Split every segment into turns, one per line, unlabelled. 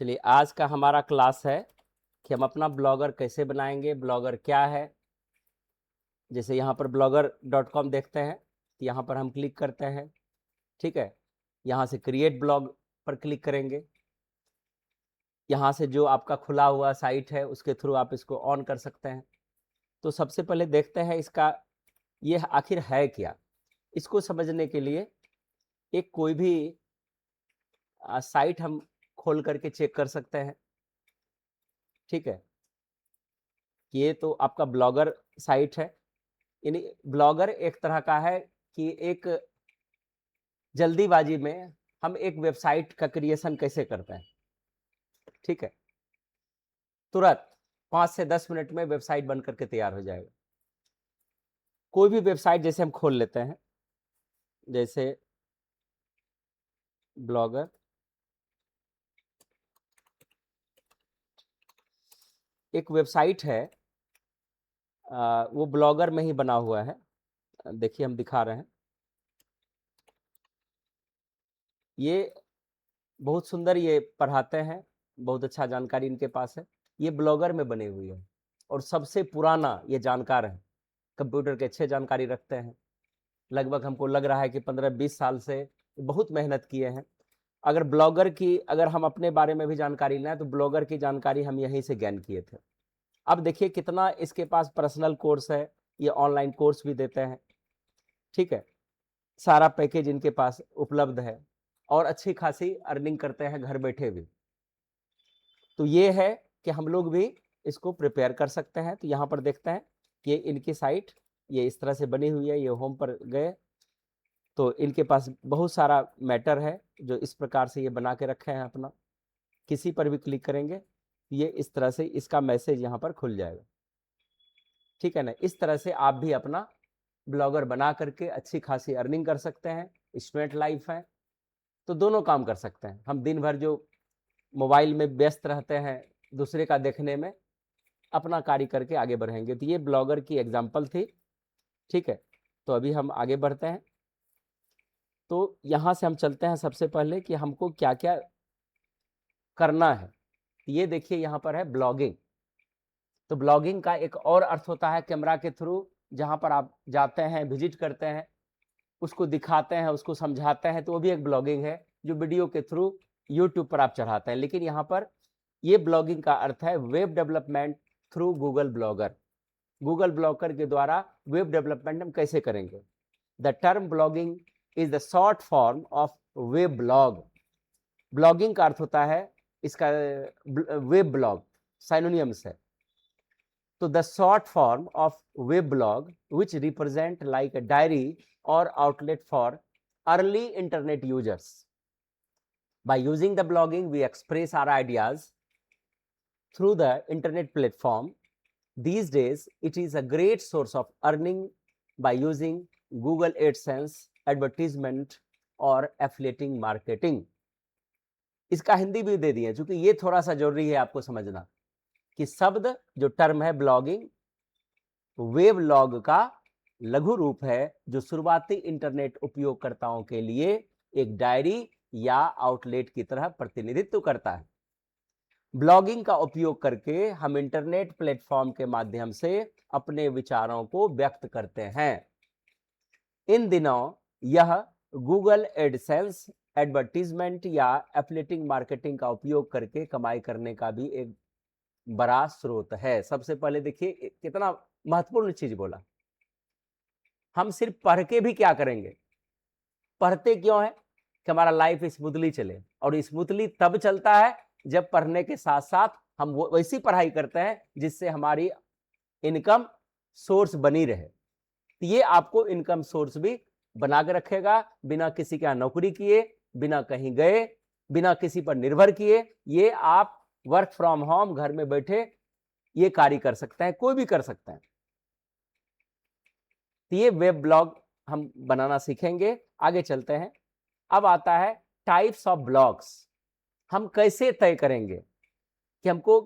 चलिए, आज का हमारा क्लास है कि हम अपना ब्लॉगर कैसे बनाएंगे, ब्लॉगर क्या है। जैसे यहाँ पर blogger.com देखते हैं, तो यहाँ पर हम क्लिक करते हैं। ठीक है, यहाँ से क्रिएट ब्लॉग पर क्लिक करेंगे। यहाँ से जो आपका खुला हुआ साइट है उसके थ्रू आप इसको ऑन कर सकते हैं। तो सबसे पहले देखते हैं इसका ये आखिर है क्या। इसको समझने के लिए एक कोई भी साइट हम खोल करके चेक कर सकते हैं। ठीक है, ये तो आपका ब्लॉगर साइट है। यानी ब्लॉगर एक तरह का है कि एक जल्दीबाजी में हम एक वेबसाइट का क्रिएशन कैसे करते हैं। ठीक है, तुरंत 5 से 10 मिनट में वेबसाइट बन करके तैयार हो जाएगा। कोई भी वेबसाइट जैसे हम खोल लेते हैं, जैसे ब्लॉगर, एक वेबसाइट है, वो ब्लॉगर में ही बना हुआ है। देखिए हम दिखा रहे हैं, ये बहुत सुंदर ये पढ़ाते हैं, बहुत अच्छा जानकारी इनके पास है। ये ब्लॉगर में बनी हुई है और सबसे पुराना ये जानकार है, कंप्यूटर के अच्छे जानकारी रखते हैं। लगभग हमको लग रहा है कि 15-20 साल से बहुत मेहनत किए हैं। अगर ब्लॉगर की अगर हम अपने बारे में भी जानकारी लें तो ब्लॉगर की जानकारी हम यहीं से गेन किए थे। अब देखिए कितना इसके पास पर्सनल कोर्स है, ये ऑनलाइन कोर्स भी देते हैं। ठीक है, सारा पैकेज इनके पास उपलब्ध है और अच्छी खासी अर्निंग करते हैं घर बैठे भी। तो ये है कि हम लोग भी इसको प्रिपेयर कर सकते हैं। तो यहाँ पर देखते हैं कि इनकी साइट ये इस तरह से बनी हुई है। ये होम पर गए तो इनके पास बहुत सारा मैटर है जो इस प्रकार से ये बना के रखे हैं अपना। किसी पर भी क्लिक करेंगे ये इस तरह से इसका मैसेज यहाँ पर खुल जाएगा। ठीक है ना, इस तरह से आप भी अपना ब्लॉगर बना करके अच्छी खासी अर्निंग कर सकते हैं। स्टूडेंट लाइफ है तो दोनों काम कर सकते हैं। हम दिन भर जो मोबाइल में व्यस्त रहते हैं दूसरे का देखने में, अपना कार्य करके आगे बढ़ेंगे। तो ये ब्लॉगर की एग्जांपल थी। ठीक है, तो अभी हम आगे बढ़ते हैं। तो यहाँ से हम चलते हैं सबसे पहले कि हमको क्या क्या करना है। ये देखिए यहाँ पर है ब्लॉगिंग। तो ब्लॉगिंग का एक और अर्थ होता है कैमरा के थ्रू, जहाँ पर आप जाते हैं, विजिट करते हैं, उसको दिखाते हैं, उसको समझाते हैं, तो वो भी एक ब्लॉगिंग है जो वीडियो के थ्रू यूट्यूब पर आप चढ़ाते हैं। लेकिन यहाँ पर ये ब्लॉगिंग का अर्थ है web development through Google blogger. Google blogger के द्वारा वेब डेवलपमेंट हम कैसे करेंगे। The term blogging is the short form of web blog. Blogging का अर्थ होता है इसका वेब ब्लॉग, साइनोनियम्स है। तो the short form of weblog which represent like a diary or outlet for early internet users. By using the blogging we express our ideas through the internet platform. These days it is a great source of earning by using Google AdSense advertisement or affiliate marketing. इसका हिंदी भी दे दिए क्योंकि ये थोड़ा सा जरूरी है आपको समझना कि शब्द जो टर्म है ब्लॉगिंग, वेब लॉग का लघु रूप है जो शुरुआती इंटरनेट उपयोगकर्ताओं के लिए एक डायरी या आउटलेट की तरह प्रतिनिधित्व करता है। ब्लॉगिंग का उपयोग करके हम इंटरनेट प्लेटफॉर्म के माध्यम से अपने विचारों को व्यक्त करते हैं। इन दिनों यह गूगल एडसेंस एडवर्टीजमेंट या एफिलिएटिंग मार्केटिंग का उपयोग करके कमाई करने का भी एक बड़ा स्रोत है। सबसे पहले देखिए कितना महत्वपूर्ण चीज बोला। हम सिर्फ पढ़ के भी क्या करेंगे, पढ़ते क्यों है कि हमारा लाइफ स्मूथली चले, और स्मूथली तब चलता है जब पढ़ने के साथ साथ हम वैसी पढ़ाई करते हैं जिससे हमारी इनकम सोर्स बनी रहे। तो ये आपको इनकम सोर्स भी बना के रखेगा, बिना किसी का नौकरी किए, बिना कहीं गए, बिना किसी पर निर्भर किए। ये आप वर्क फ्रॉम होम घर में बैठे ये कार्य कर सकते हैं, कोई भी कर सकते हैं। तो ये वेब ब्लॉग हम बनाना सीखेंगे। आगे चलते हैं। अब आता है टाइप्स ऑफ ब्लॉग्स। हम कैसे तय करेंगे कि हमको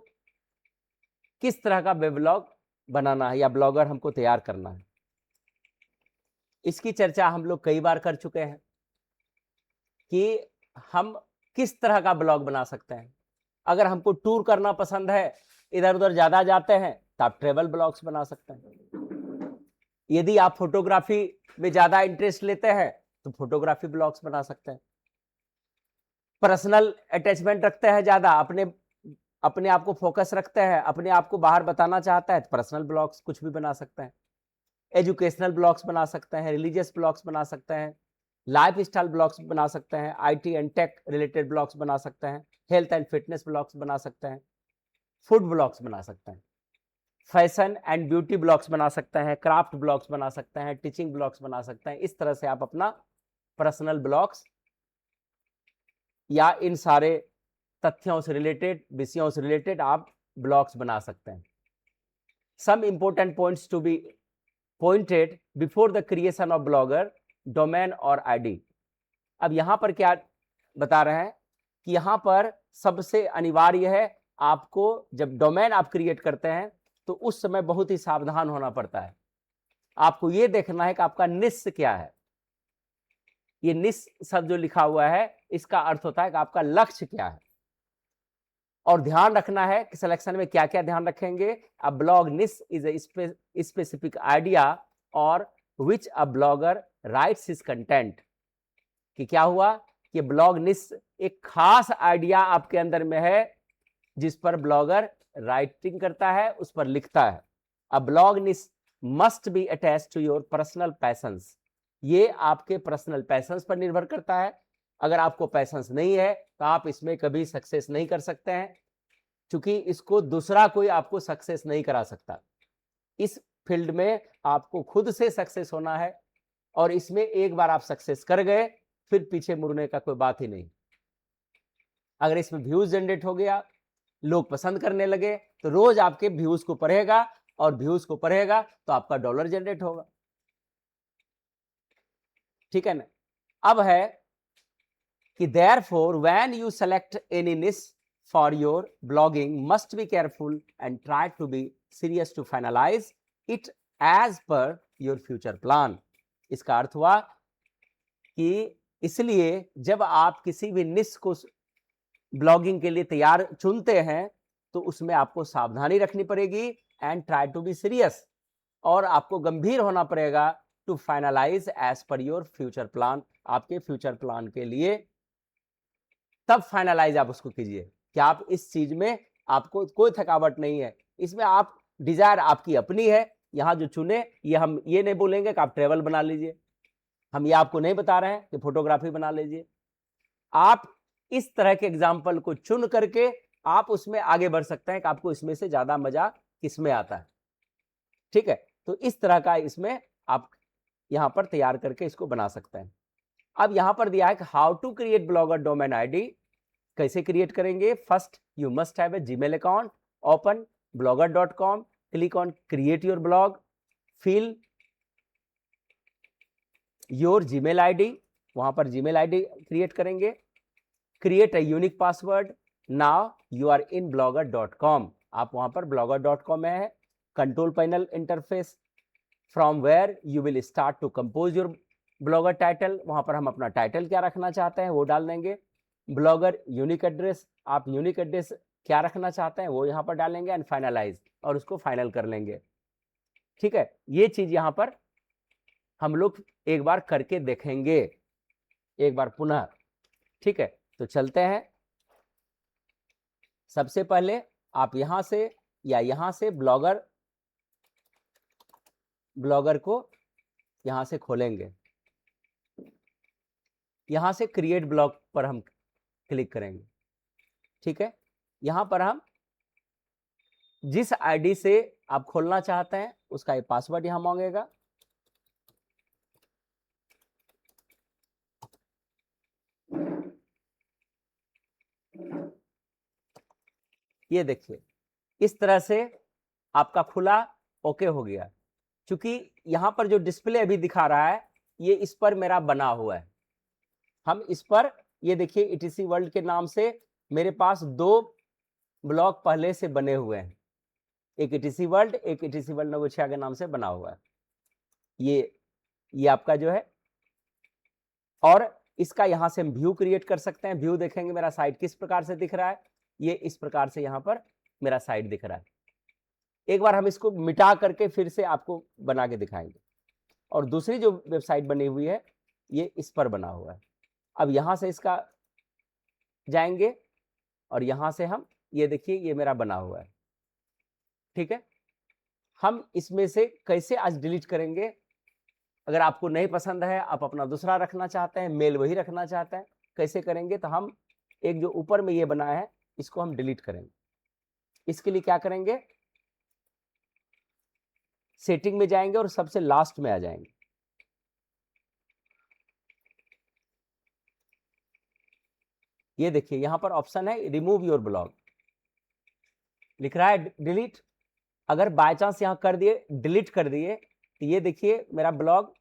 किस तरह का वेब ब्लॉग बनाना है या ब्लॉगर हमको तैयार करना है। इसकी चर्चा हम लोग कई बार कर चुके हैं कि हम किस तरह का ब्लॉग बना सकते हैं। अगर हमको टूर करना पसंद है, इधर उधर ज्यादा जाते हैं, तो आप ट्रेवल ब्लॉग्स बना सकते हैं। यदि आप फोटोग्राफी में ज्यादा इंटरेस्ट लेते हैं तो फोटोग्राफी ब्लॉग्स बना सकते हैं। पर्सनल अटैचमेंट रखते हैं ज्यादा, अपने आप को फोकस रखते हैं, अपने आप को बाहर बताना चाहता है, तो पर्सनल ब्लॉग्स कुछ भी बना सकते हैं। एजुकेशनल ब्लॉग्स बना सकते हैं, रिलीजियस ब्लॉग्स बना सकते हैं, लाइफ स्टाइल ब्लॉग्स बना सकते हैं, IT and tech related blogs बना सकते हैं, हेल्थ एंड फिटनेस ब्लॉग्स बना सकते हैं, फूड ब्लॉग्स बना सकते हैं, फैशन एंड ब्यूटी ब्लॉग्स बना सकते हैं, क्राफ्ट ब्लॉग्स बना सकते हैं, टीचिंग ब्लॉग्स बना सकते हैं। इस तरह से आप अपना पर्सनल ब्लॉग्स या इन सारे तथ्यों से रिलेटेड, विषयों से रिलेटेड आप ब्लॉग्स बना सकते हैं। Some important points to be pointed before the creation of blogger, domain और आईडी। अब यहां पर क्या बता रहे हैं कि यहां पर सबसे अनिवार्य है, आपको जब डोमेन आप क्रिएट करते हैं तो उस समय बहुत ही सावधान होना पड़ता है। आपको यह देखना है कि आपका निश क्या है। ये निश शब्द जो लिखा हुआ है, इसका अर्थ होता है कि आपका लक्ष्य क्या है। और ध्यान रखना है कि सिलेक्शन में क्या क्या ध्यान रखेंगे। A blog niche is a specific idea और which a blogger writes his content. कि क्या हुआ कि ब्लॉग निश एक खास आइडिया आपके अंदर में है जिस पर ब्लॉगर राइटिंग करता है, उस पर लिखता है। A blog niche must be attached to your personal passions. ये आपके पर्सनल पैशंस पर निर्भर करता है। अगर आपको पैशंस नहीं है तो आप इसमें कभी सक्सेस नहीं कर सकते हैं, क्योंकि इसको दूसरा कोई आपको सक्सेस नहीं करा सकता। इस फील्ड में आपको खुद से सक्सेस होना है, और इसमें एक बार आप सक्सेस कर गए फिर पीछे मुड़ने का कोई बात ही नहीं। अगर इसमें व्यूज जनरेट हो गया, लोग पसंद करने लगे, तो रोज आपके व्यूज को पढ़ेगा, और व्यूज को पढ़ेगा तो आपका डॉलर जनरेट होगा। ठीक है ना। अब है कि therefore when you select any niche for your blogging must be careful and try to be serious to finalize it as per your future plan। इसका अर्थ हुआ कि इसलिए जब आप किसी भी निश को ब्लॉगिंग के लिए तैयार चुनते हैं तो उसमें आपको सावधानी रखनी पड़ेगी, and try to be serious, और आपको गंभीर होना पड़ेगा to finalise as per your future plan. आपके फ्यूचर प्लान के लिए तब फाइनलाइज आप उसको कीजिए कि आप इस चीज में आपको कोई थकावट नहीं है। इसमें आप डिजायर आपकी अपनी है। यहां जो चुने, ये हम ये नहीं बोलेंगे कि आप ट्रेवल बना लीजिए, हम ये आपको नहीं बता रहे हैं कि फोटोग्राफी बना लीजिए। आप इस तरह के एग्जाम्पल को चुन करके आप उसमें आगे बढ़ सकते हैं कि आपको इसमें से ज्यादा मजा किसमें आता है। ठीक है, तो इस तरह का इसमें आप यहां पर तैयार करके इसको बना सकते हैं। अब यहां पर दिया है कि how to create blogger domain ID. कैसे क्रिएट करेंगे? First you must have a Gmail account, open blogger.com, click on create your blog, fill your Gmail ID, वहां पर जीमेल आईडी क्रिएट करेंगे, create a unique password. Now you are in blogger.com। आप वहां पर blogger.com में है। Control panel interface, from where you will start to compose your blogger title. वहां पर हम अपना टाइटल क्या रखना चाहते हैं वो डाल देंगे। ब्लॉगर यूनिक एड्रेस, आप यूनिक एड्रेस क्या रखना चाहते हैं वो यहां पर डालेंगे, एंड फाइनलाइज, और उसको फाइनल कर लेंगे। ठीक है, ये चीज यहां पर हम लोग एक बार करके देखेंगे, एक बार पुनः। ठीक है, तो चलते हैं। सबसे पहले आप यहां से या यहां से ब्लॉगर को यहां से खोलेंगे। यहां से क्रिएट ब्लॉग पर हम क्लिक करेंगे। ठीक है, यहां पर हम जिस आईडी से आप खोलना चाहते हैं उसका ये पासवर्ड यहां मांगेगा। ये देखिए, इस तरह से आपका खुला, ओके हो गया। क्योंकि यहां पर जो डिस्प्ले अभी दिखा रहा है ये इस पर मेरा बना हुआ है। हम इस पर, ये देखिए ईटीसी वर्ल्ड के नाम से मेरे पास 2 ब्लॉग पहले से बने हुए हैं, एक ईटीसी वर्ल्ड, एक ईटीसी वर्ल्ड नवोछिया के नाम से बना हुआ है। ये आपका जो है, और इसका यहां से हम व्यू क्रिएट कर सकते हैं। व्यू देखेंगे मेरा साइट किस प्रकार से दिख रहा है। ये इस प्रकार से यहाँ पर मेरा साइट दिख रहा है। एक बार हम इसको मिटा करके फिर से आपको बना के दिखाएंगे। और दूसरी जो वेबसाइट बनी हुई है ये इस पर बना हुआ है। अब यहाँ से इसका जाएंगे और यहाँ से हम ये देखिए ये मेरा बना हुआ है, ठीक है। हम इसमें से कैसे आज डिलीट करेंगे, अगर आपको नहीं पसंद है, आप अपना दूसरा रखना चाहते हैं, मेल वही रखना चाहते हैं, कैसे करेंगे, तो हम एक जो ऊपर में ये बना है इसको हम डिलीट करेंगे। इसके लिए क्या करेंगे, सेटिंग में जाएंगे और सबसे लास्ट में आ जाएंगे। ये देखिए यहां पर ऑप्शन है रिमूव योर ब्लॉग, लिख रहा है डिलीट। अगर बाय चांस यहां कर दिए, डिलीट कर दिए, तो ये देखिए मेरा ब्लॉग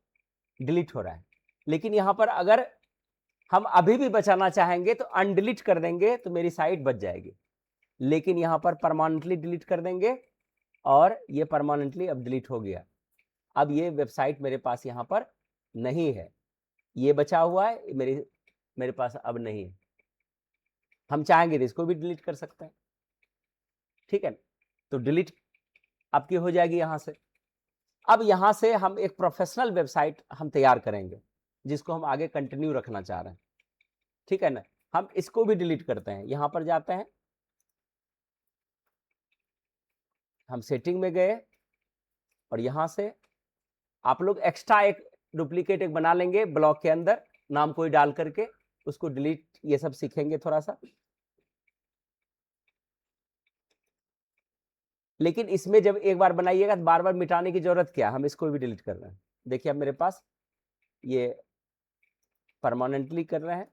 डिलीट हो रहा है। लेकिन यहां पर अगर हम अभी भी बचाना चाहेंगे तो अनडिलीट कर देंगे तो मेरी साइट बच जाएगी। लेकिन यहां पर परमानेंटली डिलीट कर देंगे और ये परमानेंटली अब डिलीट हो गया। अब ये वेबसाइट मेरे पास यहां पर नहीं है, ये बचा हुआ है, मेरे पास अब नहीं है। हम चाहेंगे तो इसको भी डिलीट कर सकते हैं, ठीक है। तो डिलीट आपकी हो जाएगी यहां से। अब यहां से हम एक प्रोफेशनल वेबसाइट हम तैयार करेंगे जिसको हम आगे कंटिन्यू रखना चाह रहे हैं, ठीक है ना। हम इसको भी डिलीट करते हैं, यहां पर जाते हैं, हम सेटिंग में गए और यहां से आप लोग एक्स्ट्रा एक डुप्लीकेट एक बना लेंगे ब्लॉग के अंदर, नाम कोई डाल करके उसको डिलीट, ये सब सीखेंगे थोड़ा सा। लेकिन इसमें जब एक बार बनाइएगा तो बार बार मिटाने की जरूरत क्या, हम इसको भी डिलीट कर रहे हैं। देखिए अब मेरे पास ये परमानेंटली कर रहे हैं,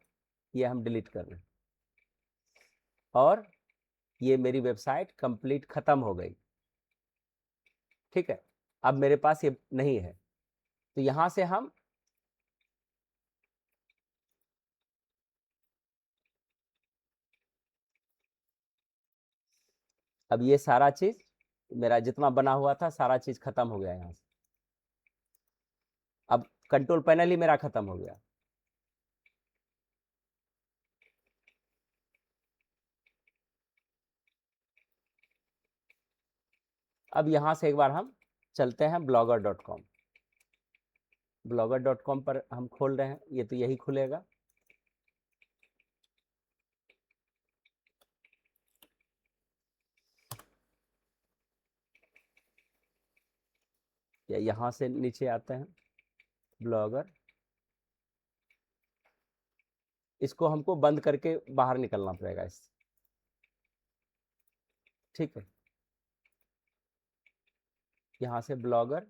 ये हम डिलीट कर रहे हैं और ये मेरी वेबसाइट कंप्लीट खत्म हो गई, ठीक है। अब मेरे पास ये नहीं है, तो यहां से हम अब ये सारा चीज मेरा जितना बना हुआ था सारा चीज खत्म हो गया यहां से। अब कंट्रोल पैनल ही मेरा खत्म हो गया। अब यहां से एक बार हम चलते हैं blogger.com। blogger.com पर हम खोल रहे हैं, ये तो यही खुलेगा। या यहां से नीचे आते हैं ब्लॉगर, इसको हमको बंद करके बाहर निकलना पड़ेगा इससे, ठीक है। यहां से ब्लॉगर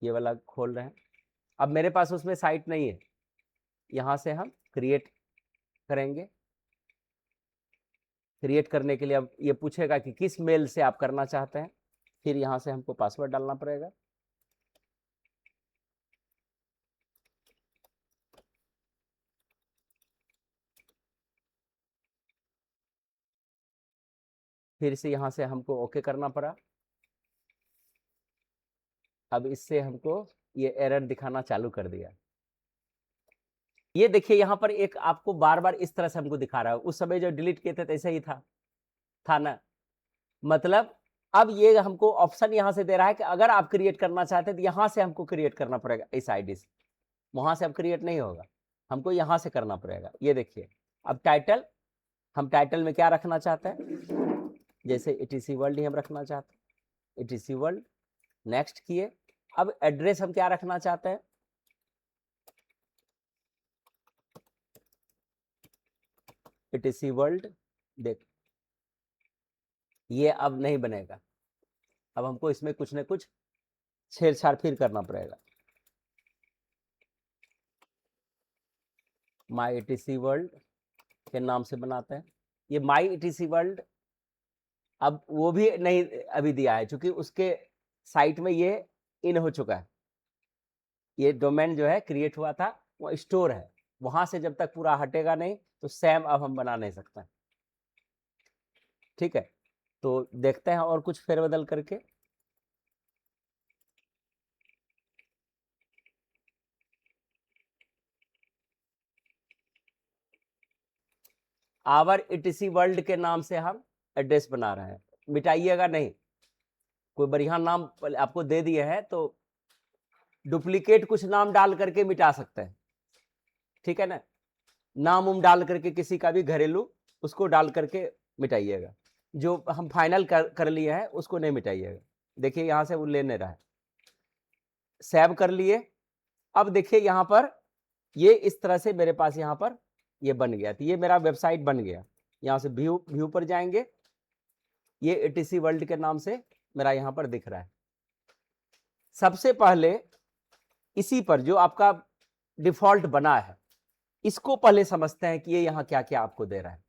ये वाला खोल रहे हैं। अब मेरे पास उसमें साइट नहीं है, यहां से हम क्रिएट करेंगे। क्रिएट करने के लिए अब ये पूछेगा कि किस मेल से आप करना चाहते हैं, फिर यहां से हमको पासवर्ड डालना पड़ेगा। फिर से यहां से हमको ओके करना पड़ा। अब इससे हमको ये एरर दिखाना चालू कर दिया। ये देखिए यहां पर एक आपको बार बार इस तरह से हमको दिखा रहा है, उस समय जो डिलीट किए थे तैसे ही था ना। मतलब अब ये हमको ऑप्शन यहां से दे रहा है कि अगर आप क्रिएट करना चाहते हैं तो यहां से हमको क्रिएट करना पड़ेगा इस आईडी से, वहां से अब क्रिएट नहीं होगा, हमको यहां से करना पड़ेगा। ये देखिए अब टाइटल, हम टाइटल में क्या रखना चाहते हैं, जैसे एटीसी वर्ल्ड ही हम रखना चाहते हैं, एटीसी वर्ल्ड, नेक्स्ट किए। अब एड्रेस हम क्या रखना चाहते हैं, एटीसी वर्ल्ड, देख ये अब नहीं बनेगा, अब हमको इसमें कुछ ना कुछ छेड़छाड़ फिर करना पड़ेगा। माई एटीसी वर्ल्ड के नाम से बनाते हैं। ये माई एटीसी वर्ल्ड अब वो भी नहीं अभी दिया है, क्योंकि उसके साइट में ये इन हो चुका है। ये डोमेन जो है क्रिएट हुआ था वो स्टोर है, वहां से जब तक पूरा हटेगा नहीं तो सैम अब हम बना नहीं सकते, ठीक है। तो देखते हैं और कुछ फेरबदल करके। आवर ETC वर्ल्ड के नाम से हम एड्रेस बना रहे हैं, मिटाइएगा नहीं। कोई बढ़िया नाम आपको दे दिए है तो डुप्लीकेट कुछ नाम डाल करके मिटा सकते हैं, ठीक है ना। नाम उम डाल करके किसी का भी घरेलू उसको डाल करके मिटाइएगा, जो हम फाइनल कर लिए हैं उसको नहीं मिटाइएगा। देखिए यहां से वो ले नहीं रहा है, सेव कर लिए। अब देखिए यहां पर ये इस तरह से मेरे पास यहां पर ये बन गया, तो ये मेरा वेबसाइट बन गया। यहां से व्यू पर जाएंगे, ये ETC वर्ल्ड के नाम से मेरा यहां पर दिख रहा है। सबसे पहले इसी पर जो आपका डिफॉल्ट बना है इसको पहले समझते हैं कि ये यहां क्या क्या आपको दे रहा है।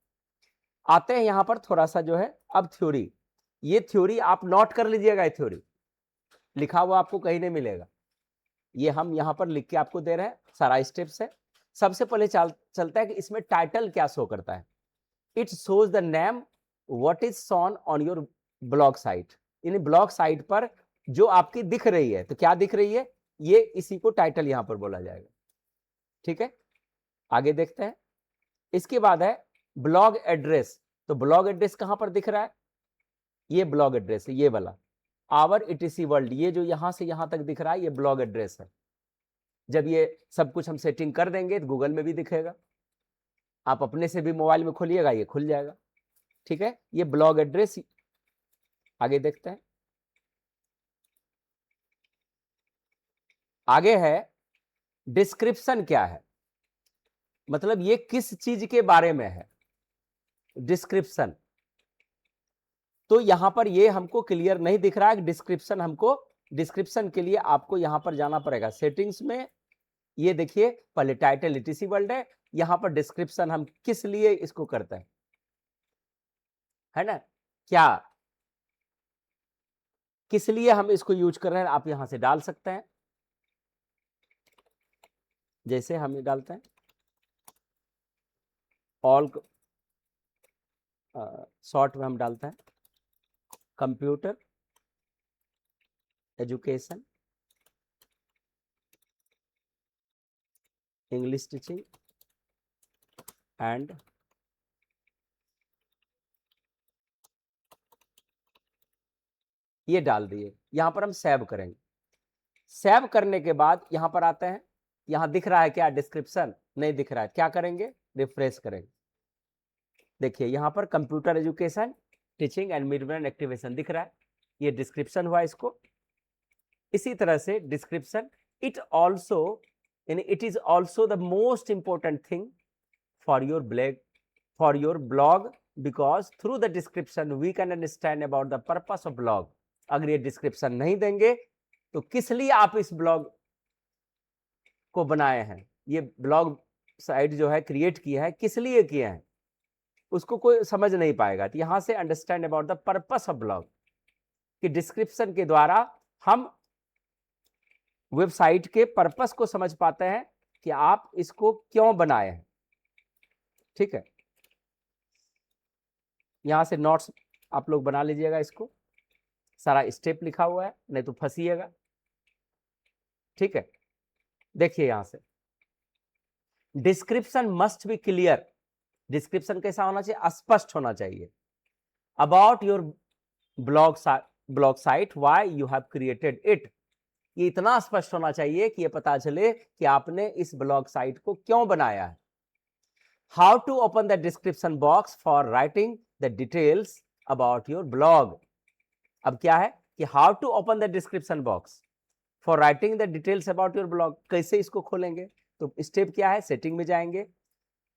आते हैं यहां पर थोड़ा सा जो है अब थ्योरी, ये थ्योरी आप नोट कर लीजिएगा, ये थ्योरी लिखा हुआ आपको कहीं नहीं मिलेगा, ये हम यहां पर लिख के आपको दे रहे हैं, सारा स्टेप्स है। सबसे पहले चलता है कि इसमें टाइटल क्या शो करता है। It shows the name what is shown on your blog site, यानी ब्लॉग साइट पर जो आपकी दिख रही है, तो क्या दिख रही है, ये इसी को टाइटल यहां पर बोला जाएगा, ठीक है। आगे देखते हैं, इसके बाद है ब्लॉग एड्रेस। तो ब्लॉग एड्रेस कहां पर दिख रहा है, ये ब्लॉग एड्रेस है, ये वाला आवर ETC वर्ल्ड, ये जो यहां से यहां तक दिख रहा है ये ब्लॉग एड्रेस है। जब ये सब कुछ हम सेटिंग कर देंगे तो गूगल में भी दिखेगा, आप अपने से भी मोबाइल में खोलिएगा ये खुल जाएगा, ठीक है। ये ब्लॉग एड्रेस। आगे देखते हैं, आगे है डिस्क्रिप्शन क्या है, मतलब ये किस चीज के बारे में है डिस्क्रिप्शन। तो यहां पर ये हमको क्लियर नहीं दिख रहा है डिस्क्रिप्शन, हमको डिस्क्रिप्शन के लिए आपको यहां पर जाना पड़ेगा सेटिंग्स में। ये देखिए पहले टाइटल ETC वर्ल्ड है, यहां पर डिस्क्रिप्शन हम किस लिए इसको करते हैं, है ना, क्या किस लिए हम इसको यूज कर रहे हैं, आप यहां से डाल सकते हैं। जैसे हम ये डालते हैं ऑल शॉर्ट में हम डालते हैं computer education English teaching and ये डाल दिए। यहां पर हम सेव करेंगे, सेव करने के बाद यहां पर आते हैं, यहां दिख रहा है क्या डिस्क्रिप्शन, नहीं दिख रहा है, क्या करेंगे रिफ्रेश करेंगे। देखिए यहां पर computer education teaching and middleware activation दिख रहा है, ये डिस्क्रिप्शन हुआ इसको। इसी तरह से डिस्क्रिप्शन इट ऑल्सो यानी it is also the most important thing for your blog because through the description we can understand about the purpose of blog. अगर ये डिस्क्रिप्शन नहीं देंगे तो किस लिए आप इस ब्लॉग को बनाए हैं, ये ब्लॉग साइट जो है क्रिएट किया है किस लिए किया है, उसको कोई समझ नहीं पाएगा। तो यहां से understand about the purpose of blog कि डिस्क्रिप्शन के द्वारा हम वेबसाइट के पर्पस को समझ पाते हैं कि आप इसको क्यों बनाए हैं, ठीक है। यहां से नोट्स आप लोग बना लीजिएगा, इसको सारा स्टेप लिखा हुआ है, नहीं तो फंसिएगा, ठीक है। देखिए यहां से description must be clear, description कैसा होना चाहिए, स्पष्ट होना चाहिए। About your blog site why you have created it, ये इतना स्पष्ट होना चाहिए कि ये पता चले कि आपने इस ब्लॉग साइट को क्यों बनाया है। How to open the description box for writing the details about your blog. अब क्या है कि how to open the description box for writing the details about your blog, कैसे इसको खोलेंगे। तो स्टेप क्या है, सेटिंग में जाएंगे,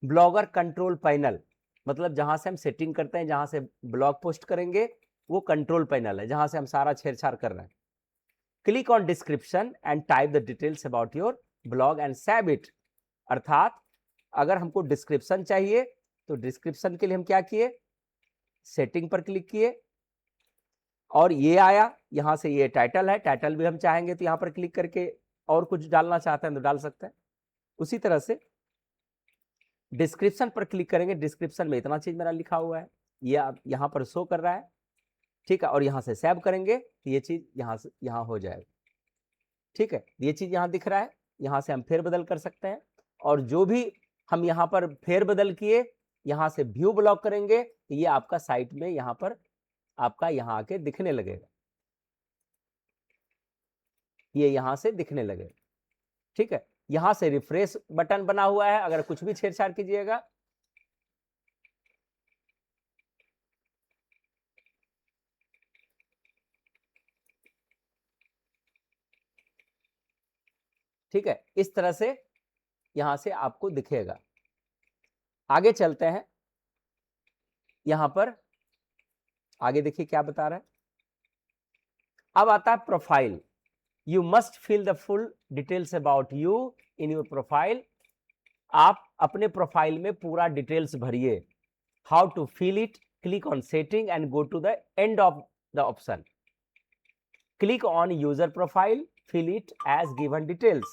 ब्लॉगर कंट्रोल पैनल, मतलब जहां से हम सेटिंग करते हैं, जहां से ब्लॉग पोस्ट करेंगे वो कंट्रोल पैनल है, जहां से हम सारा छेड़छाड़ कर रहे हैं। Click on description and type the details about your blog and save it. अर्थात अगर हमको डिस्क्रिप्शन चाहिए तो डिस्क्रिप्शन के लिए हम क्या किए, सेटिंग पर क्लिक किए और ये आया, यहां से ये टाइटल है, टाइटल भी हम चाहेंगे तो यहां पर क्लिक करके और कुछ डालना चाहते हैं तो डाल सकते हैं। उसी तरह से डिस्क्रिप्शन पर क्लिक करेंगे, डिस्क्रिप्शन में इतना चीज मेरा लिखा हुआ है, ये यहां पर शो कर रहा है, ठीक है। और यहां से सेव करेंगे तो ये चीज यहां से यहां हो जाएगा, ठीक है। ये चीज यहां दिख रहा है, यहां से हम फेरबदल कर सकते हैं और जो भी हम यहां पर फेरबदल किए यहां से व्यू ब्लॉक करेंगे तो ये आपका साइट में यहां पर आपका यहां आके दिखने लगेगा, ये यहां से दिखने लगेगा। ठीक है, यहां से रिफ्रेश बटन बना हुआ है, अगर कुछ भी छेड़छाड़ कीजिएगा ठीक है, इस तरह से यहां से आपको दिखेगा। आगे चलते हैं, यहां पर आगे देखिए क्या बता रहा है। अब आता है profile. You must fill the full details about you in your profile. आप अपने प्रोफाइल में पूरा डिटेल्स भरिए। How to fill it, click on setting and go to the end of the option, click on user profile, fill it as given details.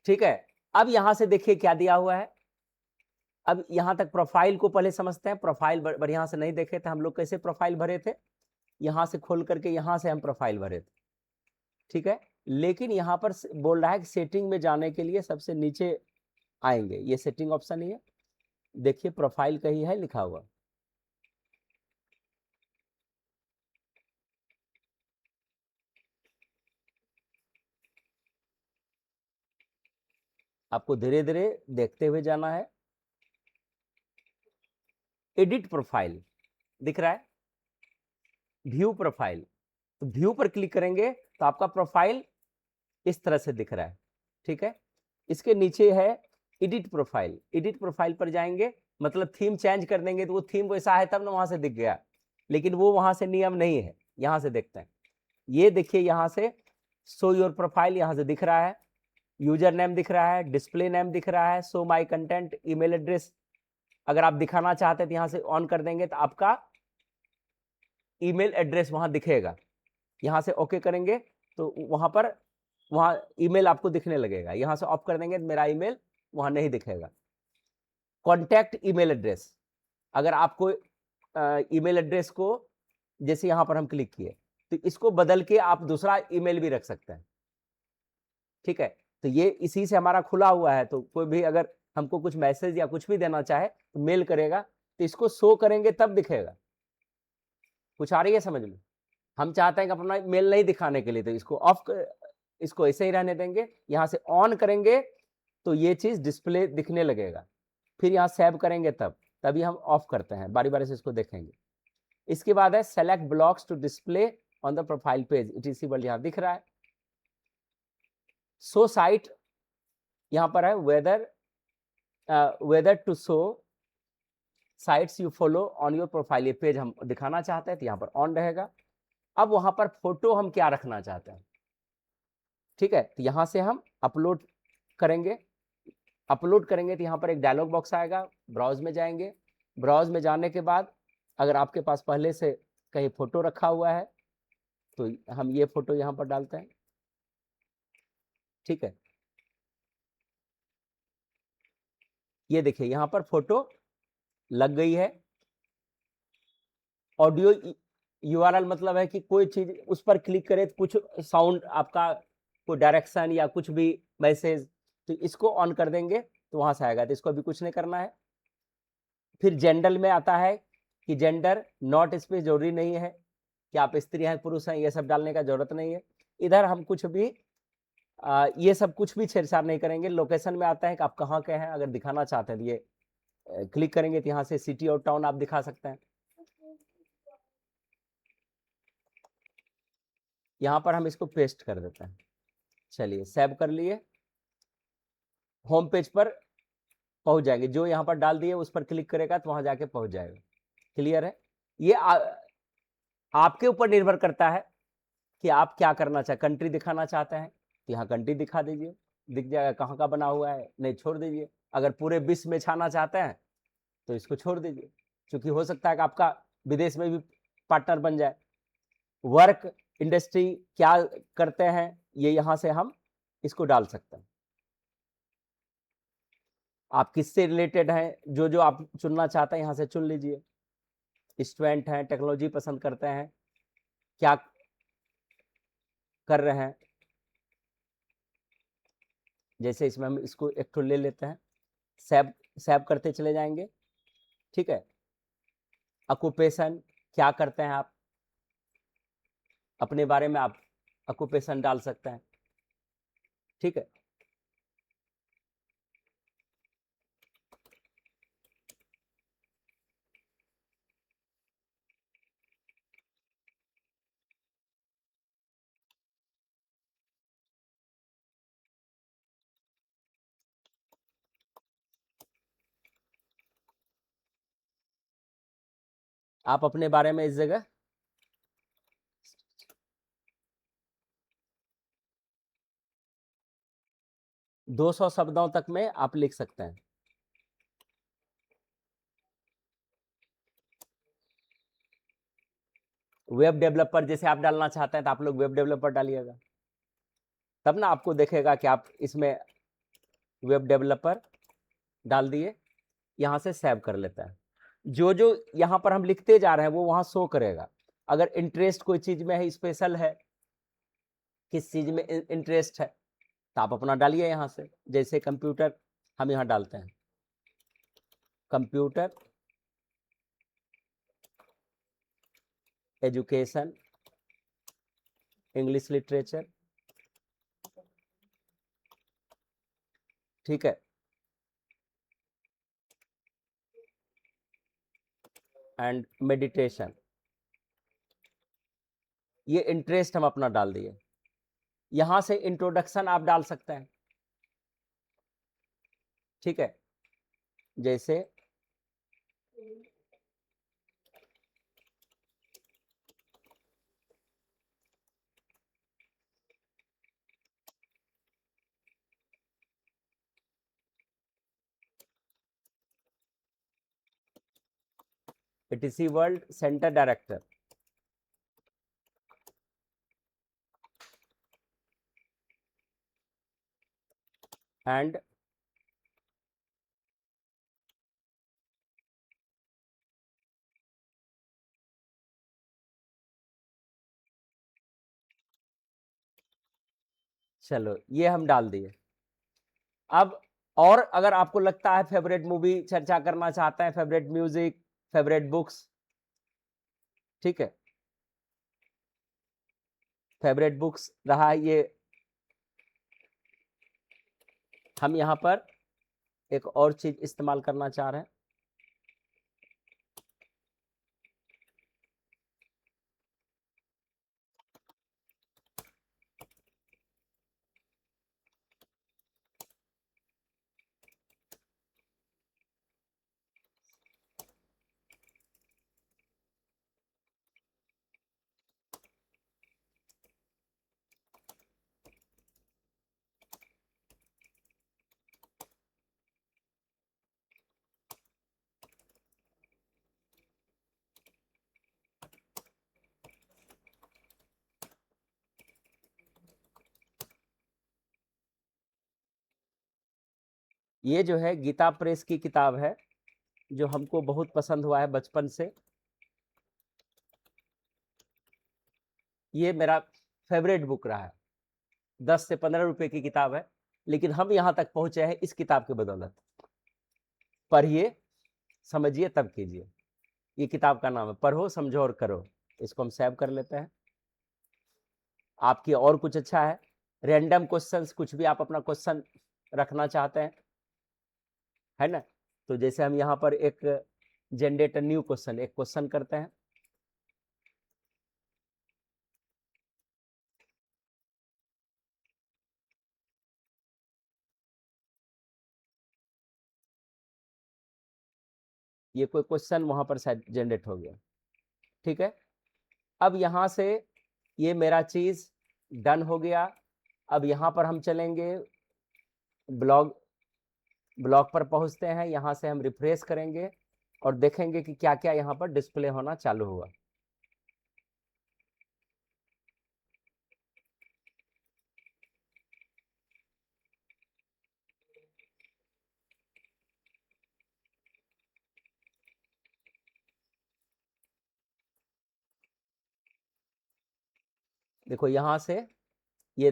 ठीक है, अब यहां से देखिए क्या दिया हुआ है। अब यहां तक प्रोफाइल को पहले समझते हैं। प्रोफाइल बढ़िया से नहीं देखे थे हम लोग, कैसे प्रोफाइल भरे थे, यहां से खोल करके यहां से हम प्रोफाइल भरे थे। ठीक है, लेकिन यहां पर बोल रहा है कि सेटिंग में जाने के लिए सबसे नीचे आएंगे, ये सेटिंग ऑप्शन ही है, देखिए प्रोफाइल कहीं है लिखा हुआ। आपको धीरे धीरे देखते हुए जाना है। एडिट प्रोफाइल दिख रहा है, व्यू प्रोफाइल, तो व्यू पर क्लिक करेंगे तो आपका प्रोफाइल इस तरह से दिख रहा है। ठीक है, इसके नीचे है एडिट प्रोफाइल। एडिट प्रोफाइल पर जाएंगे, मतलब थीम चेंज कर देंगे तो वो थीम वैसा है तब ना वहां से दिख गया, लेकिन वो वहां से नियम नहीं है। यहां से देखते हैं, ये देखिए यहां से शो योर प्रोफाइल यहां से दिख रहा है, यूजर नेम दिख रहा है, डिस्प्ले नेम दिख रहा है, show my content, email address अगर आप दिखाना चाहते हैं तो यहां से ऑन कर देंगे तो आपका ईमेल एड्रेस वहां दिखेगा। यहां से ओके करेंगे तो वहां ईमेल आपको दिखने लगेगा। यहां से ऑफ कर देंगे तो मेरा ईमेल वहां नहीं दिखेगा। कॉन्टैक्ट ईमेल एड्रेस, अगर आपको ईमेल एड्रेस को, जैसे यहां पर हम क्लिक किए तो इसको बदल के आप दूसरा ईमेल भी रख सकते हैं। ठीक है, तो ये इसी से हमारा खुला हुआ है, तो कोई भी अगर हमको कुछ मैसेज या कुछ भी देना चाहे तो मेल करेगा, तो इसको शो करेंगे तब दिखेगा। कुछ आ रही है समझ में? हम चाहते हैं कि अपना मेल नहीं दिखाने के लिए, तो इसको ऑफ, इसको ऐसे ही रहने देंगे। यहां से ऑन करेंगे तो ये चीज डिस्प्ले दिखने लगेगा, फिर यहाँ सेव करेंगे तभी हम ऑफ करते हैं। बारी बारी से इसको देखेंगे। इसके बाद है select blocks to display on the profile page, it यहां दिख रहा है। शो साइट यहां पर है, whether to show sites you follow on your profile, ये पेज हम दिखाना चाहते हैं तो यहाँ पर ऑन रहेगा। अब वहां पर फोटो हम क्या रखना चाहते हैं, ठीक है, तो यहां से हम अपलोड करेंगे। अपलोड करेंगे तो यहाँ पर एक डायलॉग बॉक्स आएगा, ब्राउज में जाएंगे। ब्राउज में जाने के बाद अगर आपके पास पहले से कहीं फोटो रखा हुआ है तो हम ये फोटो यहाँ पर डालते हैं। ठीक है, ये देखिए यहाँ पर फोटो लग गई है। ऑडियो यूआरएल मतलब है कि कोई चीज उस पर क्लिक करे तो कुछ साउंड आपका, कोई डायरेक्शन या कुछ भी मैसेज, तो इसको ऑन कर देंगे तो वहां से आएगा, तो इसको अभी कुछ नहीं करना है। फिर जेंडर में आता है कि जेंडर नॉट स्पेस जरूरी नहीं है कि आप स्त्री हैं पुरुष हैं, ये सब डालने का जरूरत नहीं है। इधर हम कुछ भी ये सब कुछ भी छेड़छाड़ नहीं करेंगे। लोकेशन में आता है कि आप कहाँ के हैं, अगर दिखाना चाहते हैं तो ये क्लिक करेंगे तो यहाँ से सिटी और टाउन आप दिखा सकते हैं। यहाँ पर हम इसको पेस्ट कर देते हैं। चलिए सेव कर लिए, होम पेज पर पहुंच जाएंगे। जो यहाँ पर डाल दिए उस पर क्लिक करेगा तो वहां जाके पहुंच जाएगा। क्लियर है? ये आपके ऊपर निर्भर करता है कि आप क्या करना चाहते। कंट्री दिखाना चाहते हैं तो यहाँ कंट्री दिखा दीजिए, दिख जाएगा कहाँ का बना हुआ है, नहीं छोड़ दीजिए। अगर पूरे विश्व में छाना चाहते हैं तो इसको छोड़ दीजिए, क्योंकि हो सकता है कि आपका विदेश में भी पार्टनर बन जाए। वर्क इंडस्ट्री क्या करते हैं ये यहाँ से हम इसको डाल सकते हैं। आप किससे रिलेटेड हैं, जो जो आप चुनना चाहते हैं यहाँ से चुन लीजिए। स्टूडेंट हैं, टेक्नोलॉजी पसंद करते हैं, क्या कर रहे हैं। जैसे इसमें हम इसको एक तो ले लेते हैं, सेव सेव करते चले जाएंगे। ठीक है, ऑक्यूपेशन, क्या करते हैं आप, अपने बारे में आप ऑक्यूपेशन डाल सकते हैं। ठीक है, आप अपने बारे में इस जगह 200 शब्दों तक में आप लिख सकते हैं। वेब डेवलपर जैसे आप डालना चाहते हैं तो आप लोग वेब डेवलपर डालिएगा, तब ना आपको देखेगा कि आप इसमें वेब डेवलपर डाल दिए, यहाँ से सेव कर लेता है। जो जो यहाँ पर हम लिखते जा रहे हैं वो वहाँ शो करेगा। अगर इंटरेस्ट कोई चीज में है, स्पेशल है, किस चीज में इंटरेस्ट है, तो आप अपना डालिए यहाँ से। जैसे कंप्यूटर हम यहाँ डालते हैं, कंप्यूटर एजुकेशन इंग्लिश लिटरेचर। ठीक है, एंड मेडिटेशन, ये इंटरेस्ट हम अपना डाल दिए। यहां से इंट्रोडक्शन आप डाल सकते हैं। ठीक है, जैसे ATC world centre director, and चलो ये हम डाल दिए। अब और अगर आपको लगता है फेवरेट मूवी चर्चा करना चाहते हैं, फेवरेट म्यूजिक, फेवरेट बुक्स, ठीक है, फेवरेट बुक्स रहा ये, हम यहां पर एक और चीज इस्तेमाल करना चाह रहे हैं। ये जो है गीता प्रेस की किताब है, जो हमको बहुत पसंद हुआ है बचपन से। ये मेरा फेवरेट बुक रहा है। 10 से 15 रुपए की किताब है, लेकिन हम यहां तक पहुंचे हैं इस किताब की बदौलत। पढ़िए, समझिए, तब कीजिए। ये किताब का नाम है पढ़ो समझो और करो। इसको हम सेव कर लेते हैं। आपकी और कुछ अच्छा है, रैंडम क्वेश्चंस, कुछ भी आप अपना क्वेश्चन रखना चाहते हैं, है ना। तो जैसे हम यहाँ पर एक जनरेट न्यू क्वेश्चन, एक क्वेश्चन करते हैं। ये कोई क्वेश्चन वहां पर शायद जनरेट हो गया। ठीक है, अब यहां से ये मेरा चीज डन हो गया। अब यहां पर हम चलेंगे, ब्लॉग ब्लॉग पर पहुंचते हैं। यहां से हम रिफ्रेश करेंगे और देखेंगे कि क्या क्या यहां पर डिस्प्ले होना चालू हुआ। देखो यहां से ये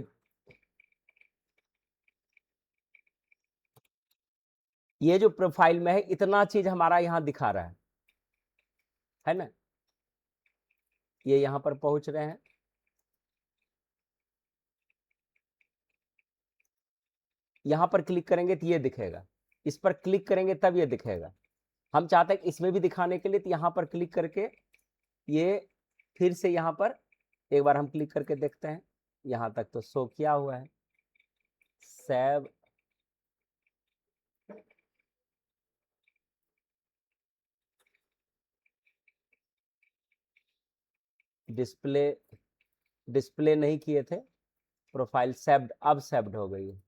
ये जो प्रोफाइल में है इतना चीज हमारा यहाँ दिखा रहा है ना। ये यहाँ पर पहुंच रहे हैं, यहाँ पर क्लिक करेंगे तो ये दिखेगा, इस पर क्लिक करेंगे तब ये दिखेगा। हम चाहते हैं इसमें भी दिखाने के लिए, तो यहाँ पर क्लिक करके ये फिर से यहाँ पर एक बार हम क्लिक करके देखते हैं। यहाँ तक तो शो किया हुआ है, सेव, डिस्प्ले नहीं किए थे, प्रोफाइल सेव्ड, अब सेव्ड हो गई है।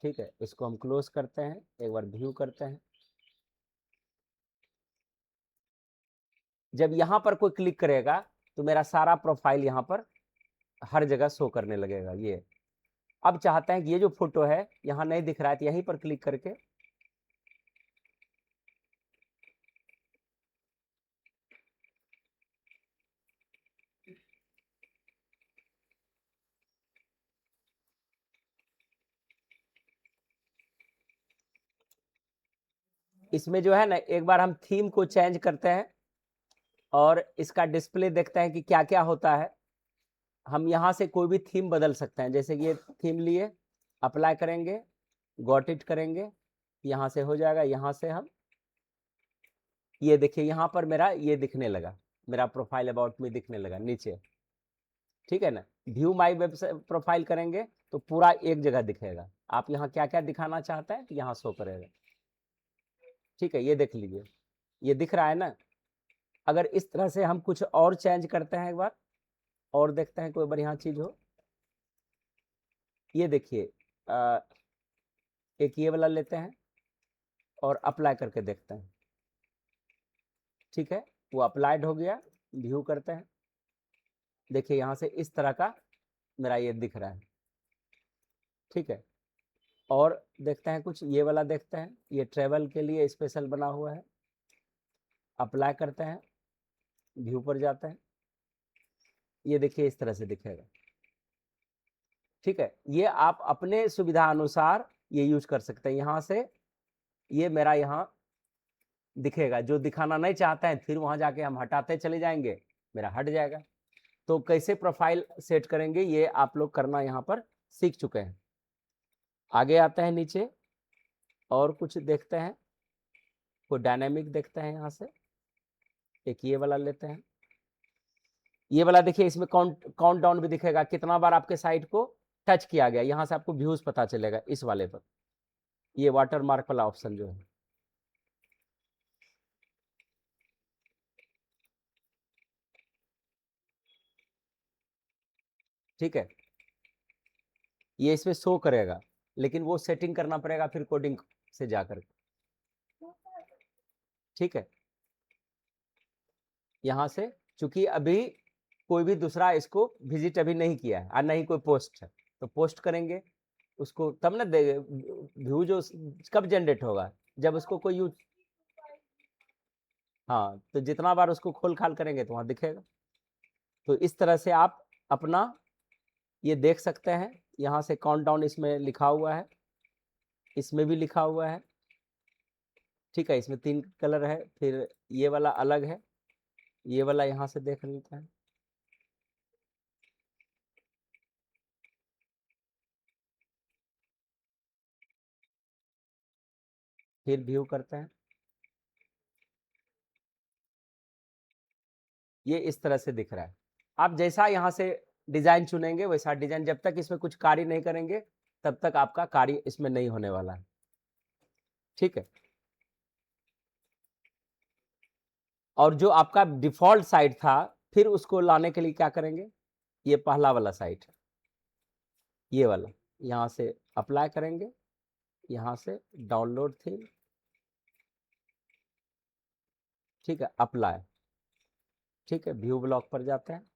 ठीक है, इसको हम क्लोज करते हैं, एक बार व्यू करते हैं। जब यहाँ पर कोई क्लिक करेगा तो मेरा सारा प्रोफाइल यहाँ पर हर जगह शो करने लगेगा। ये अब चाहते हैं कि ये जो फोटो है यहाँ नहीं दिख रहा है, तो यहीं पर क्लिक करके इसमें जो है ना, एक बार हम थीम को चेंज करते हैं और इसका डिस्प्ले देखते हैं कि क्या क्या होता है। हम यहाँ से कोई भी थीम बदल सकते हैं, जैसे कि ये थीम लिए, अप्लाई करेंगे, गॉट इट करेंगे, यहाँ से हो जाएगा। यहाँ से हम ये देखिए यहाँ पर मेरा ये दिखने लगा, मेरा प्रोफाइल अबाउट में दिखने लगा नीचे। ठीक है ना, व्यू माई वेबसाइट प्रोफाइल करेंगे तो पूरा एक जगह दिखेगा। आप यहाँ क्या क्या दिखाना चाहते हैं तो यहाँ शो करेगा। ठीक है, ये देख लीजिए, ये दिख रहा है ना। अगर इस तरह से हम कुछ और चेंज करते हैं, एक बार और देखते हैं कोई बढ़िया चीज हो। ये देखिए, एक ये वाला लेते हैं और अप्लाई करके देखते हैं। ठीक है, वो अप्लाइड हो गया, व्यू करते हैं। देखिए यहाँ से इस तरह का मेरा ये दिख रहा है। ठीक है, और देखते हैं कुछ, ये वाला देखते हैं, ये ट्रेवल के लिए स्पेशल बना हुआ है। अप्लाई करते हैं, व्यू पर जाते हैं, ये देखिए इस तरह से दिखेगा। ठीक है, ये आप अपने सुविधा अनुसार ये यूज कर सकते हैं। यहाँ से ये मेरा यहाँ दिखेगा, जो दिखाना नहीं चाहते हैं फिर वहां जाके हम हटाते चले जाएंगे, मेरा हट जाएगा। तो कैसे प्रोफाइल सेट करेंगे ये आप लोग करना यहाँ पर सीख चुके हैं। आगे आते हैं नीचे और कुछ देखते हैं, कोई डायनेमिक देखते हैं। यहाँ से एक ये वाला लेते हैं, ये वाला देखिए, इसमें काउंट डाउन भी दिखेगा, कितना बार आपके साइट को टच किया गया। यहाँ से आपको व्यूज पता चलेगा इस वाले पर, ये वाटर मार्क वाला ऑप्शन जो है। ठीक है, ये इसमें शो करेगा, लेकिन वो सेटिंग करना पड़ेगा फिर कोडिंग से जाकर। ठीक है, यहाँ से चूंकि अभी कोई भी दूसरा इसको विजिट अभी नहीं किया है और नहीं कोई पोस्ट है, तो पोस्ट करेंगे उसको तब ना व्यू जो कब जनरेट होगा, जब उसको कोई यूज, हाँ, तो जितना बार उसको खोल खाल करेंगे तो वहां दिखेगा। तो इस तरह से आप अपना ये देख सकते हैं। यहाँ से काउंटडाउन इसमें लिखा हुआ है, इसमें भी लिखा हुआ है। ठीक है, इसमें 3 कलर है, फिर ये वाला अलग है, ये वाला यहाँ से देख लेते हैं। फिर व्यू करते हैं, ये इस तरह से दिख रहा है। आप जैसा यहाँ से डिजाइन चुनेंगे वैसा डिजाइन, जब तक इसमें कुछ कार्य नहीं करेंगे तब तक आपका कार्य इसमें नहीं होने वाला है। ठीक है, और जो आपका डिफॉल्ट साइट था फिर उसको लाने के लिए क्या करेंगे, ये पहला वाला साइट है, ये वाला, यहाँ से अप्लाई करेंगे, यहाँ से डाउनलोड थीम। ठीक है, अप्लाई। ठीक है, व्यू ब्लॉक पर जाते हैं,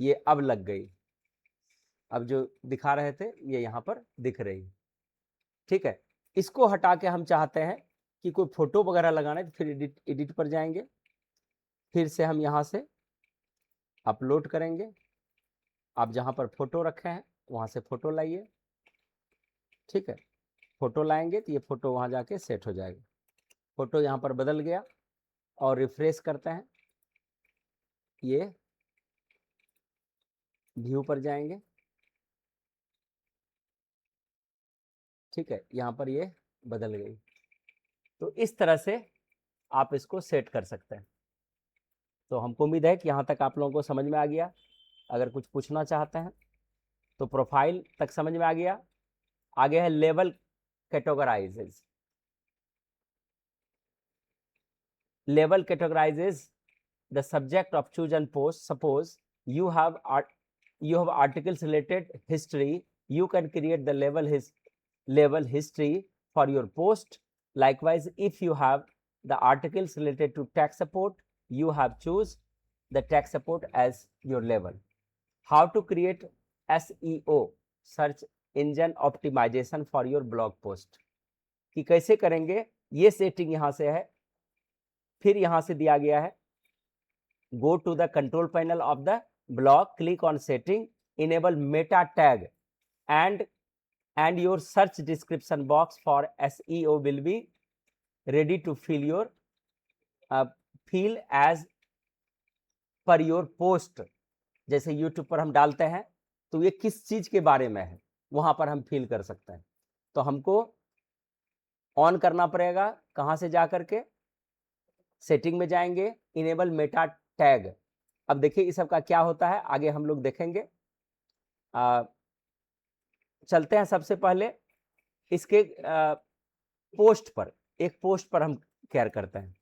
ये अब लग गई, अब जो दिखा रहे थे ये यहाँ पर दिख रही। ठीक है, इसको हटा के हम चाहते हैं कि कोई फोटो वगैरह लगाना है, तो फिर एडिट पर जाएंगे, फिर से हम यहाँ से अपलोड करेंगे। आप जहाँ पर फोटो रखे हैं वहाँ से फोटो लाइए। ठीक है, फोटो लाएंगे तो ये फोटो वहां जाके सेट हो जाएगा। फोटो यहाँ पर बदल गया और रिफ्रेश करते हैं, ये व्यू पर जाएंगे, ठीक है, यहाँ पर ये बदल गई। तो इस तरह से आप इसको सेट कर सकते हैं। तो हमको उम्मीद है कि यहाँ तक आप लोगों को समझ में आ गया। अगर कुछ पूछना चाहते हैं तो प्रोफाइल तक समझ में आ गया। आगे है level कैटेगराइजेज। Level कैटेगराइजेज the subject of choose and post. Suppose you have articles related history, you can create the level history for your post. Likewise, if you have the articles related to tech support, you have choose the tech support as your level. How to create SEO, search engine optimization for your blog post, कि कैसे करेंगे, ये setting यहां से है। फिर यहां से दिया गया है go to the control panel of the blog, click on setting, enable meta tag, and your search description box for SEO will be ready to fill your fill as per your post। जैसे YouTube पर हम डालते हैं तो ये किस चीज के बारे में है वहां पर हम फिल कर सकते हैं। तो हमको ऑन करना पड़ेगा, कहां से जा करके सेटिंग में जाएंगे, इनेबल मेटा टैग। अब देखिए इस सब का क्या होता है आगे हम लोग देखेंगे। चलते हैं सबसे पहले इसके पोस्ट पर, एक पोस्ट पर हम केयर करते हैं।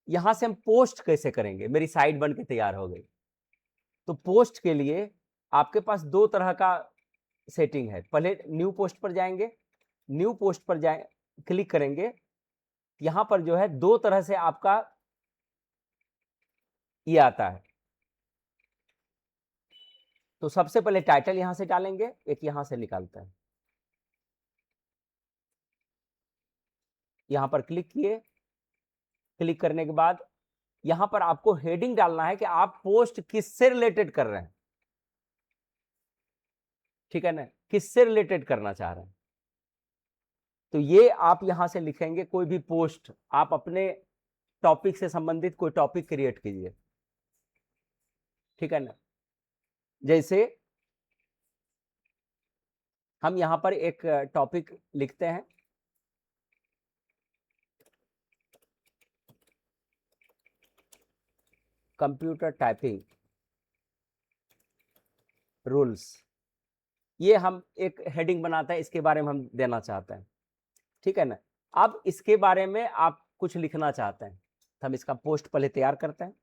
यहां से हम पोस्ट कैसे करेंगे, मेरी साइट बन के तैयार हो गई। तो पोस्ट के लिए आपके पास दो तरह का सेटिंग है। पहले न्यू पोस्ट पर जाएंगे, न्यू पोस्ट पर जाए क्लिक करेंगे, यहां पर जो है दो तरह से आपका ये आता है। तो सबसे पहले टाइटल यहां से डालेंगे, एक यहां से निकालता है। यहां पर क्लिक किए, क्लिक करने के बाद यहां पर आपको हेडिंग डालना है कि आप पोस्ट किससे रिलेटेड कर रहे हैं, ठीक है ना, किससे रिलेटेड करना चाह रहे हैं। तो ये आप यहां से लिखेंगे कोई भी पोस्ट, आप अपने टॉपिक से संबंधित कोई टॉपिक क्रिएट कीजिए, ठीक है ना। जैसे हम यहां पर एक टॉपिक लिखते हैं, कंप्यूटर टाइपिंग रूल्स। ये हम एक हेडिंग बनाते हैं, इसके बारे में हम देना चाहते हैं, ठीक है ना। अब इसके बारे में आप कुछ लिखना चाहते हैं तो हम इसका पोस्ट पहले तैयार करते हैं।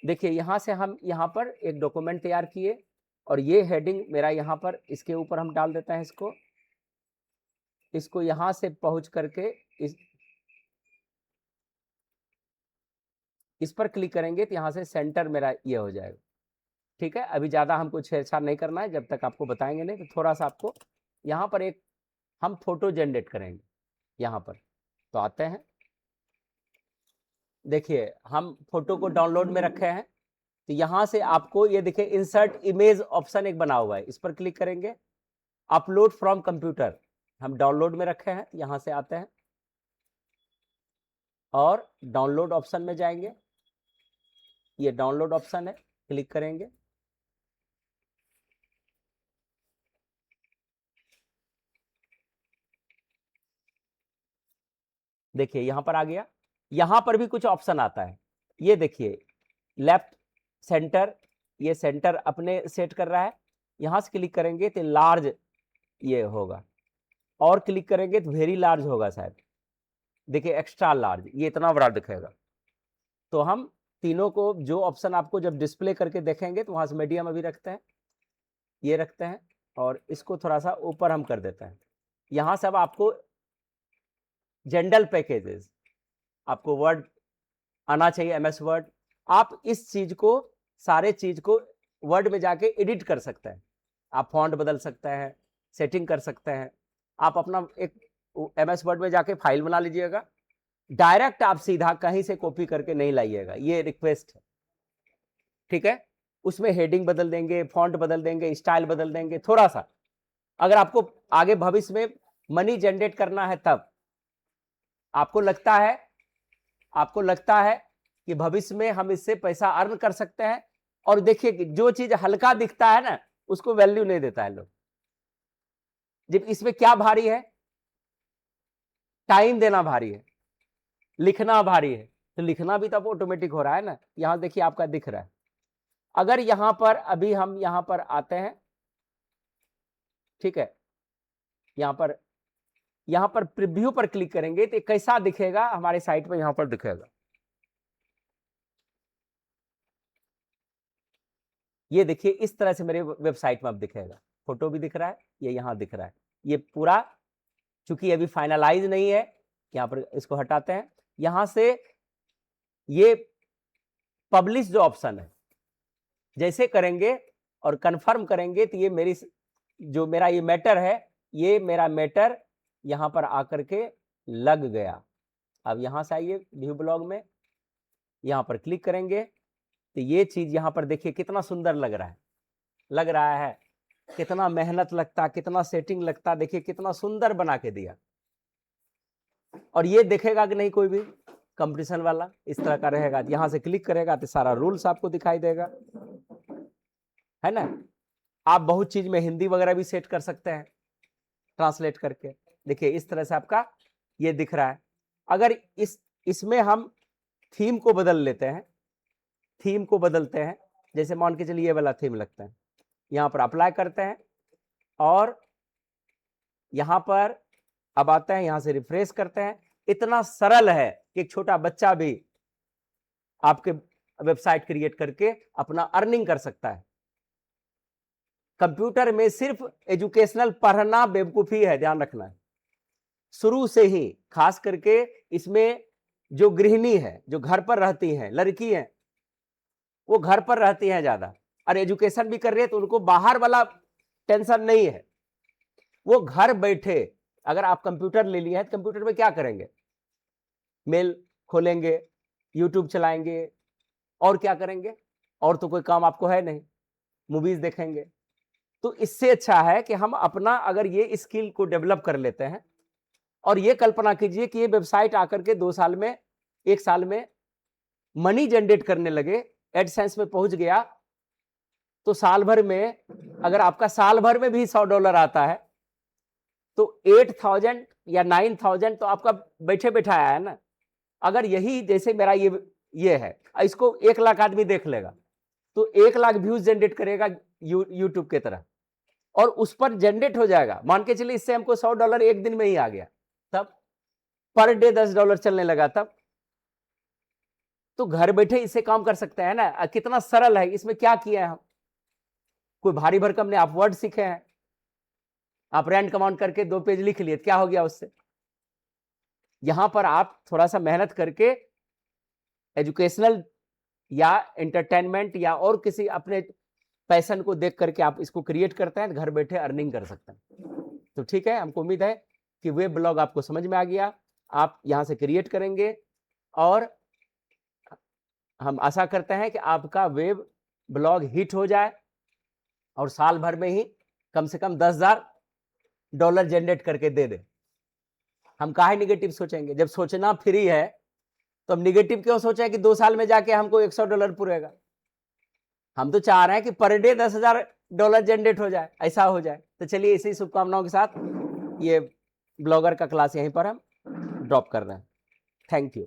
देखिए यहां से हम यहां पर एक डॉक्यूमेंट तैयार किए और ये हेडिंग मेरा यहां पर, इसके ऊपर हम डाल देते हैं इसको यहां से पहुंच करके इस पर क्लिक करेंगे तो यहां से सेंटर मेरा ये हो जाएगा, ठीक है। अभी ज्यादा हमको छेड़छाड़ नहीं करना है, जब तक आपको बताएंगे नहीं। तो थोड़ा सा आपको यहां पर एक हम फोटो जनरेट करेंगे यहां पर। तो आते हैं, देखिए हम फोटो को डाउनलोड में रखे हैं। तो यहां से आपको ये देखिए इंसर्ट इमेज ऑप्शन एक बना हुआ है, इस पर क्लिक करेंगे। अपलोड फ्रॉम कंप्यूटर हम डाउनलोड में रखे हैं, यहां से आते हैं और डाउनलोड ऑप्शन में जाएंगे। ये डाउनलोड ऑप्शन है, क्लिक करेंगे। देखिए यहां पर आ गया। यहां पर भी कुछ ऑप्शन आता है, ये देखिए लेफ्ट सेंटर, ये सेंटर अपने सेट कर रहा है। यहां से क्लिक करेंगे तो लार्ज ये होगा, और क्लिक करेंगे तो वेरी लार्ज होगा शायद। देखिए एक्स्ट्रा लार्ज, ये इतना बड़ा दिखेगा। तो हम तीनों को जो ऑप्शन आपको जब डिस्प्ले करके देखेंगे तो वहां से मीडियम अभी रखते हैं, ये रखते हैं और इसको थोड़ा सा ऊपर हम कर देते हैं। यहां से अब आपको जनरल पैकेजेस, आपको वर्ड आना चाहिए, एमएस वर्ड। आप इस चीज को, सारे चीज को वर्ड में जाके एडिट कर सकते हैं। आप फॉन्ट बदल सकते हैं, सेटिंग कर सकते हैं। आप अपना एक एमएस वर्ड में जाके फाइल बना लीजिएगा, डायरेक्ट आप सीधा कहीं से कॉपी करके नहीं लाइएगा, ये रिक्वेस्ट है, ठीक है। उसमें हेडिंग बदल देंगे, फॉन्ट बदल देंगे, स्टाइल बदल देंगे थोड़ा सा, अगर आपको आगे भविष्य में मनी जनरेट करना है, तब आपको लगता है कि भविष्य में हम इससे पैसा अर्न कर सकते हैं, और देखिए कि जो चीज हल्का दिखता है ना, उसको वैल्यू नहीं देता है लोग। जब इसमें क्या भारी है? टाइम देना भारी है, लिखना भारी है। तो लिखना भी तो अब ऑटोमेटिक हो रहा है ना। यहां देखिए आपका दिख रहा है। अगर यहां पर अभी हम यहां पर आते हैं, ठीक है, यहां पर प्रीव्यू पर क्लिक करेंगे तो कैसा दिखेगा हमारे साइट में, यहां पर दिखेगा। ये देखिए इस तरह से मेरे वेबसाइट में अब दिखेगा, फोटो भी दिख रहा है, ये यहां दिख रहा है। ये पूरा चूंकि अभी फाइनलाइज नहीं है, यहां पर इसको हटाते हैं। यहां से ये पब्लिश जो ऑप्शन है, जैसे करेंगे और कंफर्म करेंगे तो ये मेरा ये मैटर है, ये मेरा मैटर यहां पर आकर के लग गया। अब यहां से आइए व्यू ब्लॉग में, यहां पर क्लिक करेंगे तो ये चीज यहां पर देखिए कितना सुंदर लग रहा है। कितना मेहनत लगता, कितना सेटिंग लगता, देखिए कितना सुंदर बना के दिया। और ये देखेगा कि नहीं कोई भी कंपटीशन वाला इस तरह का रहेगा। यहां से क्लिक करेगा तो सारा रूल्स आपको दिखाई देगा, है ना। आप बहुत चीज में हिंदी वगैरह भी सेट कर सकते हैं ट्रांसलेट करके। देखिए इस तरह से आपका ये दिख रहा है। अगर इसमें हम थीम को बदल लेते हैं, थीम को बदलते हैं, जैसे मान के चलिए ये वाला थीम लगता है, यहां पर अप्लाई करते हैं और यहां पर अब आते हैं, यहां से रिफ्रेश करते हैं। इतना सरल है कि एक छोटा बच्चा भी आपके वेबसाइट क्रिएट करके अपना अर्निंग कर सकता है। कंप्यूटर में सिर्फ एजुकेशनल पढ़ना बेवकूफी है, ध्यान रखना है। शुरू से ही खास करके इसमें जो गृहिणी है, जो घर पर रहती हैं, लड़की हैं, वो घर पर रहती हैं ज्यादा, और एजुकेशन भी कर रही है, तो उनको बाहर वाला टेंशन नहीं है। वो घर बैठे, अगर आप कंप्यूटर ले लिए हैं तो कंप्यूटर में क्या करेंगे? मेल खोलेंगे, यूट्यूब चलाएंगे, और क्या करेंगे? और तो कोई काम आपको है नहीं, मूवीज देखेंगे। तो इससे अच्छा है कि हम अपना अगर ये स्किल को डेवलप कर लेते हैं, और ये कल्पना कीजिए कि ये वेबसाइट आकर के 2 साल में, 1 साल में मनी जनरेट करने लगे, एडसेंस में पहुंच गया, तो साल भर में अगर आपका साल भर में भी $100 आता है, तो 8,000 या 9,000 तो आपका बैठे बैठा आया है ना। अगर यही जैसे मेरा ये है, इसको 1 लाख आदमी देख लेगा, तो 1 लाख व्यूज जनरेट करेगा यूट्यूब के तरह, और उस पर जनरेट हो जाएगा। मान के चलिए इससे हमको $100 एक दिन में ही आ गया, तब पर डे $10 चलने लगा, तब तो घर बैठे इससे काम कर सकते हैं ना। कितना सरल है। इसमें क्या किया है हम? कोई भारी भरकम नहीं। आप वर्ड सीखे हैं, आप रैंड कमांड करके 2 पेज लिख लिए, क्या हो गया उससे? यहां पर आप थोड़ा सा मेहनत करके एजुकेशनल या एंटरटेनमेंट या और किसी अपने पैशन को देख करके आप इसको क्रिएट करते हैं, घर बैठे अर्निंग कर सकते हैं। तो ठीक है, हमको उम्मीद है कि वेब ब्लॉग आपको समझ में आ गया। आप यहां से क्रिएट करेंगे, और हम आशा करते हैं कि आपका वेब ब्लॉग हिट हो जाए, और साल भर में ही कम से कम $10,000 जनरेट करके दे दे। हम काहे निगेटिव सोचेंगे? जब सोचना फ्री है तो हम निगेटिव क्यों सोचें कि 2 साल में जाके हमको $100 पूरेगा? हम तो चाह रहे हैं कि पर डे $10,000 जनरेट हो जाए, ऐसा हो जाए। तो चलिए इसी शुभकामनाओं के साथ ये ब्लॉगर का क्लास यहीं पर हम ड्रॉप कर रहे हैं। Thank you.